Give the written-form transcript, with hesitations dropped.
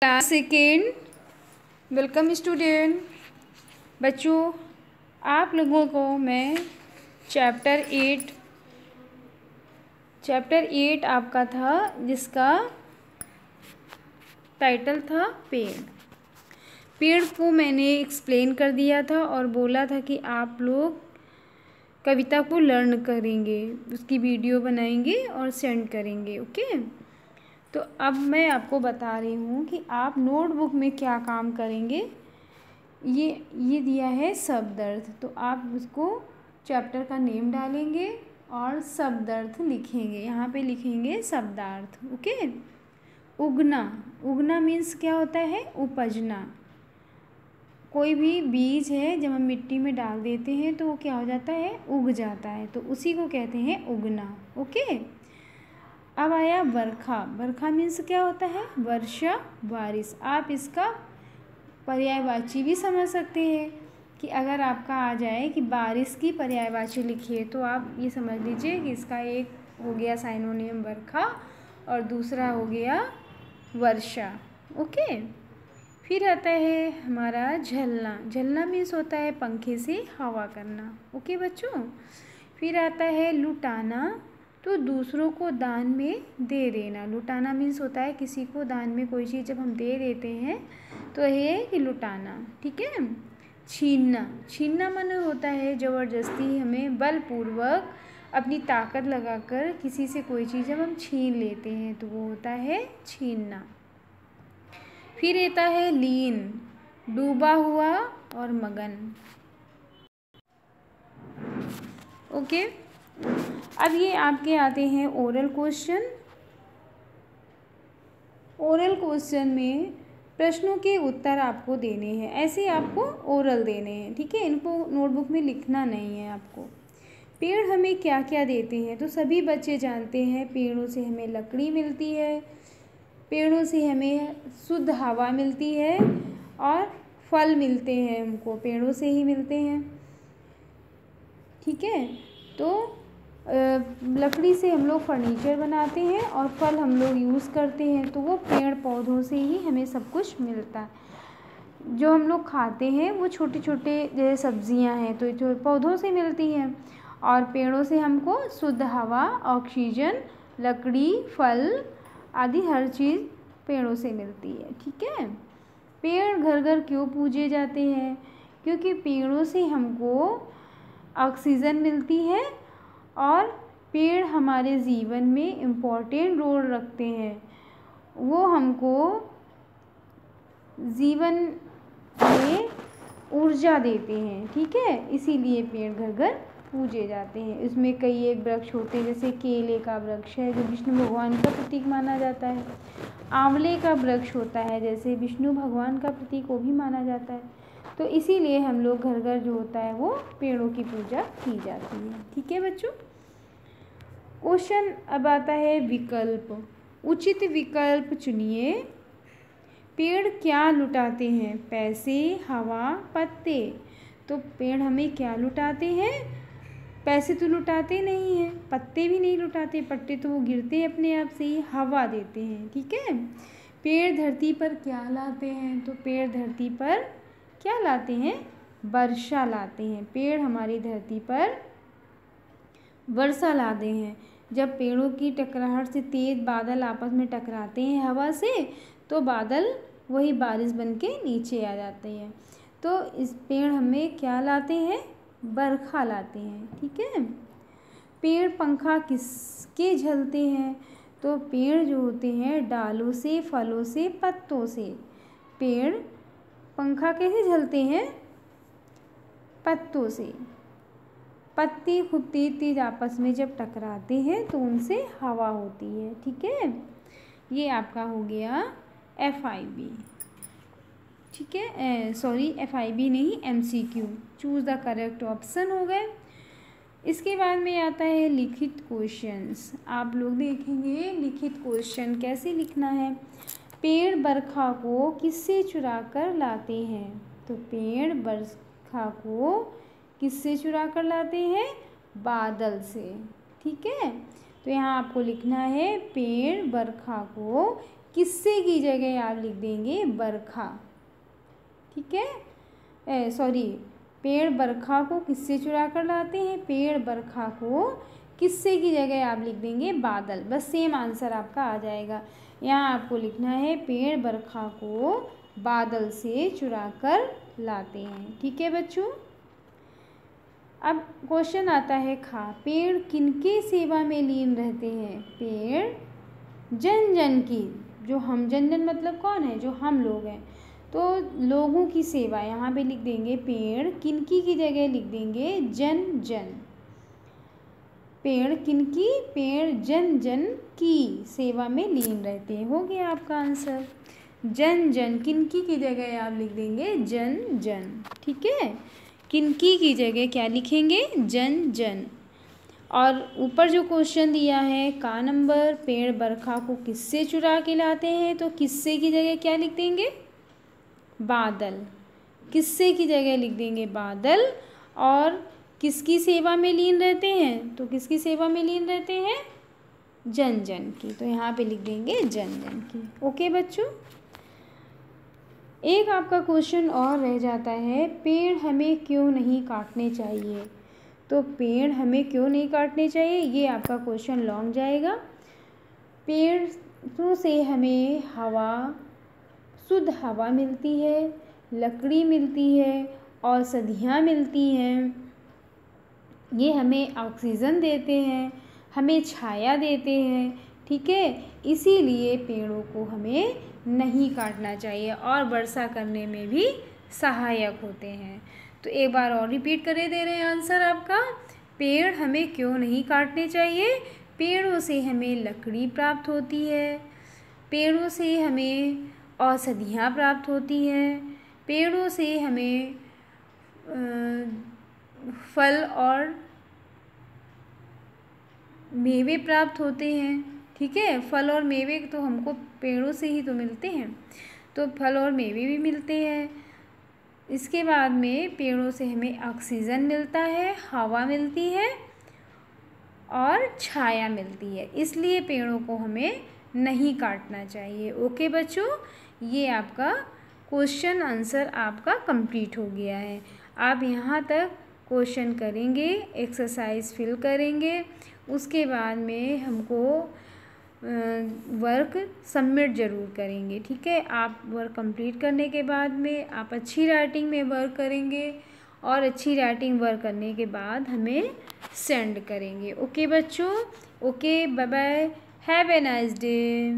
Class second. Welcome student. बच्चों, आप लोगों को मैं चैप्टर 8 आपका था, जिसका टाइटल था पेड़ को मैंने एक्सप्लेन कर दिया था और बोला था कि आप लोग कविता को लर्न करेंगे, उसकी वीडियो बनाएंगे और सेंड करेंगे। ओके, तो अब मैं आपको बता रही हूँ कि आप नोटबुक में क्या काम करेंगे। ये दिया है शब्दार्थ, तो आप उसको चैप्टर का नेम डालेंगे और शब्दार्थ लिखेंगे। यहाँ पे लिखेंगे शब्दार्थ। ओके, उगना मीन्स क्या होता है? उपजना। कोई भी बीज है जब हम मिट्टी में डाल देते हैं तो वो क्या हो जाता है? उग जाता है, तो उसी को कहते हैं उगना। ओके, अब आया बरखा मीन्स क्या होता है? वर्षा, बारिश। आप इसका पर्यायवाची भी समझ सकते हैं कि अगर आपका आ जाए कि बारिश की पर्यायवाची लिखिए, तो आप ये समझ लीजिए कि इसका एक हो गया साइनोनियम बरखा और दूसरा हो गया वर्षा। ओके, फिर आता है हमारा झलना मीन्स होता है पंखे से हवा करना। ओके बच्चों, फिर आता है लुटाना, तो दूसरों को दान में दे देना। लुटाना मीन्स होता है किसी को दान में कोई चीज़ जब हम दे देते हैं तो ये है कि लुटाना। ठीक है। छीनना माने होता है ज़बरदस्ती हमें बलपूर्वक अपनी ताकत लगाकर किसी से कोई चीज़ जब हम छीन लेते हैं तो वो होता है छीनना। फिर आता है लीन, डूबा हुआ और मगन। ओके, अब ये आपके आते हैं ओरल क्वेश्चन। ओरल क्वेश्चन में प्रश्नों के उत्तर आपको देने हैं, ऐसे आपको ओरल देने हैं। ठीक है, इनको नोटबुक में लिखना नहीं है आपको। पेड़ हमें क्या क्या देते हैं? तो सभी बच्चे जानते हैं पेड़ों से हमें लकड़ी मिलती है, पेड़ों से हमें शुद्ध हवा मिलती है और फल मिलते हैं, हमको पेड़ों से ही मिलते हैं। ठीक है, तो लकड़ी से हम लोग फर्नीचर बनाते हैं और फल हम लोग यूज़ करते हैं, तो वो पेड़ पौधों से ही हमें सब कुछ मिलता है। जो हम लोग खाते हैं वो छोटे छोटे जैसे सब्जियां हैं तो जो पौधों से मिलती हैं, और पेड़ों से हमको शुद्ध हवा, ऑक्सीजन, लकड़ी, फल आदि हर चीज़ पेड़ों से मिलती है। ठीक है। पेड़ घर घर क्यों पूजे जाते हैं? क्योंकि पेड़ों से हमको ऑक्सीजन मिलती है और पेड़ हमारे जीवन में इम्पोर्टेंट रोल रखते हैं। वो हमको जीवन में ऊर्जा देते हैं। ठीक है, इसीलिए पेड़ घर घर पूजे जाते हैं। इसमें कई एक वृक्ष होते हैं, जैसे केले का वृक्ष है जो विष्णु भगवान का प्रतीक माना जाता है। आंवले का वृक्ष होता है जैसे विष्णु भगवान का प्रतीक, वो भी माना जाता है। तो इसीलिए हम लोग घर घर जो होता है वो पेड़ों की पूजा की जाती है। ठीक है बच्चों। क्वेश्चन अब आता है विकल्प। उचित विकल्प चुनिए। पेड़ क्या लुटाते हैं? पैसे, हवा, पत्ते। तो पेड़ हमें क्या लुटाते हैं? पैसे तो लुटाते नहीं हैं, पत्ते भी नहीं लुटाते, पत्ते तो वो गिरते हैं अपने आप से ही। हवा देते हैं। ठीक है। पेड़ धरती पर क्या लाते हैं? तो पेड़ धरती पर क्या लाते हैं? वर्षा लाते हैं। पेड़ हमारी धरती पर वर्षा लाते हैं। जब पेड़ों की टकराहट से तेज बादल आपस में टकराते हैं हवा से, तो बादल वही बारिश बन के नीचे आ जाते हैं। तो इस पेड़ हमें क्या लाते हैं? बरखा लाते हैं। ठीक है। पेड़ पंखा किसके झलते हैं? तो पेड़ जो होते हैं डालों से, फलों से, पत्तों से। पेड़ पंखा कैसे झलते हैं? पत्तों से। पत्ते खूब तेज तेज आपस में जब टकराते हैं तो उनसे हवा होती है। ठीक है, ये आपका हो गया FIB। ठीक है, सॉरी FIB नहीं, MCQ। Choose the correct option हो गए। इसके बाद में आता है लिखित क्वेश्चंस। आप लोग देखेंगे लिखित क्वेश्चन कैसे लिखना है। पेड़ बरखा को किससे चुरा कर लाते हैं? तो पेड़ बरखा को किससे चुरा कर लाते हैं? बादल से। ठीक है, तो यहाँ आपको लिखना है पेड़ बरखा को किससे की जगह आप लिख देंगे बरखा, ठीक है। सॉरी, पेड़ बरखा को किससे चुरा कर लाते हैं, पेड़ बरखा को किससे की जगह आप लिख देंगे बादल, बस सेम आंसर आपका आ जाएगा। यहाँ आपको लिखना है पेड़ बरखा को बादल से चुरा कर लाते हैं, ठीक है बच्चों। अब क्वेश्चन आता है खा, पेड़ किनके सेवा में लीन रहते हैं, पेड़ जन जन की, जो हम, जन जन मतलब कौन है, जो हम लोग हैं, तो लोगों की सेवा, यहाँ पे लिख देंगे पेड़ किनकी की जगह लिख देंगे जन जन, पेड़ किनकी, पेड़ जन जन की सेवा में लीन रहते हैं, हो गया आपका आंसर। जन जन, किनकी की जगह आप लिख देंगे जन जन, ठीक है। किनकी की जगह क्या लिखेंगे, जन जन। और ऊपर जो क्वेश्चन दिया है का नंबर, पेड़ बरखा को किससे चुरा के लाते हैं, तो किससे की जगह क्या लिख देंगे बादल, किससे की जगह लिख देंगे बादल। और किसकी सेवा में लीन रहते हैं, तो किसकी सेवा में लीन रहते हैं जन जन की, तो यहाँ पे लिख देंगे जन जन की। ओके बच्चों, एक आपका क्वेश्चन और रह जाता है, पेड़ हमें क्यों नहीं काटने चाहिए, तो पेड़ हमें क्यों नहीं काटने चाहिए, ये आपका क्वेश्चन लॉन्ग जाएगा। पेड़ों से हमें हवा, शुद्ध हवा मिलती है, लकड़ी मिलती है, औषधियाँ मिलती हैं, ये हमें ऑक्सीजन देते हैं, हमें छाया देते हैं, ठीक है। इसीलिए पेड़ों को हमें नहीं काटना चाहिए और वर्षा करने में भी सहायक होते हैं। तो एक बार और रिपीट करे दे रहे हैं आंसर आपका, पेड़ हमें क्यों नहीं काटने चाहिए, पेड़ों से हमें लकड़ी प्राप्त होती है, पेड़ों से हमें औषधियाँ प्राप्त होती हैं, पेड़ों से हमें फल और मेवे प्राप्त होते हैं, ठीक है। फल और मेवे तो हमको पेड़ों से ही तो मिलते हैं, तो फल और मेवे भी मिलते हैं। इसके बाद में पेड़ों से हमें ऑक्सीजन मिलता है, हवा मिलती है और छाया मिलती है, इसलिए पेड़ों को हमें नहीं काटना चाहिए। ओके बच्चों, ये आपका क्वेश्चन आंसर आपका कंप्लीट हो गया है। आप यहाँ तक क्वेश्चन करेंगे, एक्सरसाइज फिल करेंगे, उसके बाद में हमको वर्क सबमिट ज़रूर करेंगे, ठीक है। आप वर्क कंप्लीट करने के बाद में आप अच्छी राइटिंग में वर्क करेंगे और अच्छी राइटिंग वर्क करने के बाद हमें सेंड करेंगे। ओके बच्चों, okay, bye bye, have a nice day.